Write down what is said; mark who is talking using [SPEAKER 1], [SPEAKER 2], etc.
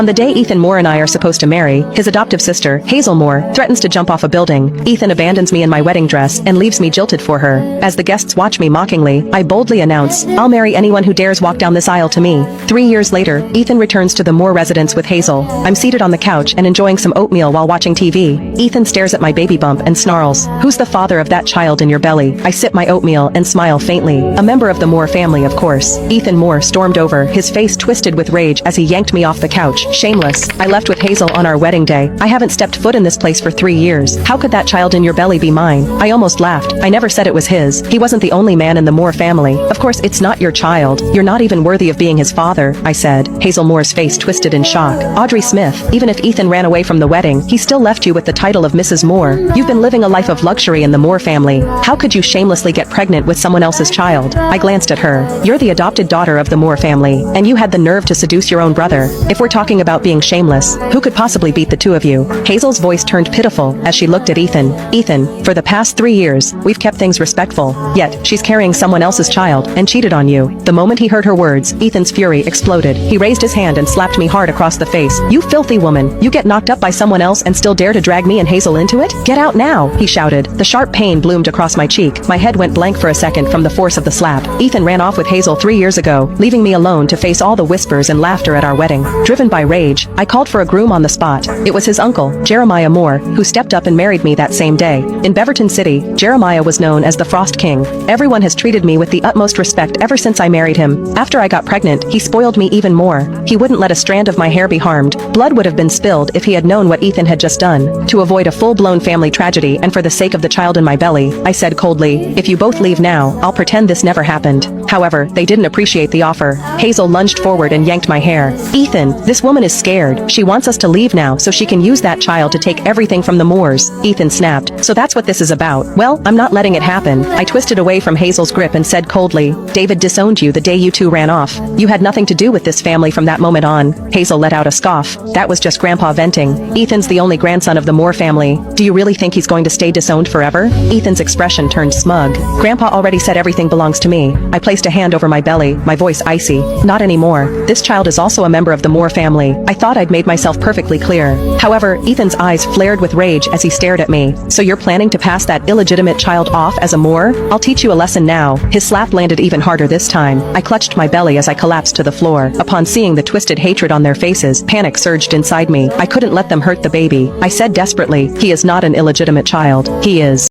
[SPEAKER 1] On the day Ethan Moore and I are supposed to marry, his adoptive sister, Hazel Moore, threatens to jump off a building. Ethan abandons me in my wedding dress and leaves me jilted for her. As the guests watch me mockingly, I boldly announce, "I'll marry anyone who dares walk down this aisle to me." 3 years later, Ethan returns to the Moore residence with Hazel. I'm seated on the couch and enjoying some oatmeal while watching TV. Ethan stares at my baby bump and snarls, "Who's the father of that child in your belly?" I sip my oatmeal and smile faintly. A member of the Moore family, of course. Ethan Moore stormed over, his face twisted with rage as he yanked me off the couch. Shameless. I left with Hazel on our wedding day. I haven't stepped foot in this place for 3 years. How could that child in your belly be mine? I almost laughed. I never said it was his. He wasn't the only man in the Moore family. Of course, it's not your child. You're not even worthy of being his father, I said. Hazel Moore's face twisted in shock. Audrey Smith, even if Ethan ran away from the wedding, he still left you with the title of Mrs. Moore. You've been living a life of luxury in the Moore family. How could you shamelessly get pregnant with someone else's child? I glanced at her. You're the adopted daughter of the Moore family, and you had the nerve to seduce your own brother. If we're talking about being shameless, who could possibly beat the two of you? Hazel's voice turned pitiful as she looked at Ethan. Ethan, for the past 3 years, we've kept things respectful. Yet, she's carrying someone else's child and cheated on you. The moment he heard her words, Ethan's fury exploded. He raised his hand and slapped me hard across the face. "You filthy woman! You get knocked up by someone else and still dare to drag me and Hazel into it? Get out now!" he shouted. The sharp pain bloomed across my cheek. My head went blank for a second from the force of the slap. Ethan ran off with Hazel 3 years ago, leaving me alone to face all the whispers and laughter at our wedding. Driven by rage, I called for a groom on the spot. It was his uncle, Jeremiah Moore, who stepped up and married me that same day. In Beaverton City, Jeremiah was known as the Frost King. Everyone has treated me with the utmost respect ever since I married him. After I got pregnant, he spoiled me even more. He wouldn't let a strand of my hair be harmed. Blood would have been spilled if he had known what Ethan had just done. To avoid a full-blown family tragedy and for the sake of the child in my belly, I said coldly, "If you both leave now, I'll pretend this never happened." However, they didn't appreciate the offer. Hazel lunged forward and yanked my hair. "Ethan, this woman is scared. She wants us to leave now so she can use that child to take everything from the Moores." Ethan snapped. "So that's what this is about. Well, I'm not letting it happen." I twisted away from Hazel's grip and said coldly, "David disowned you the day you two ran off. You had nothing to do with this family from that moment on." Hazel let out a scoff. "That was just Grandpa venting. Ethan's the only grandson of the Moore family. Do you really think he's going to stay disowned forever?" Ethan's expression turned smug. "Grandpa already said everything belongs to me." I placed a hand over my belly, my voice icy. "Not anymore. This child is also a member of the Moore family." I thought I'd made myself perfectly clear. However, Ethan's eyes flared with rage as he stared at me. "So you're planning to pass that illegitimate child off as a Moore? I'll teach you a lesson now." His slap landed even harder this time. I clutched my belly as I collapsed to the floor. Upon seeing the twisted hatred on their faces, panic surged inside me. I couldn't let them hurt the baby. I said desperately, "He is not an illegitimate child. He is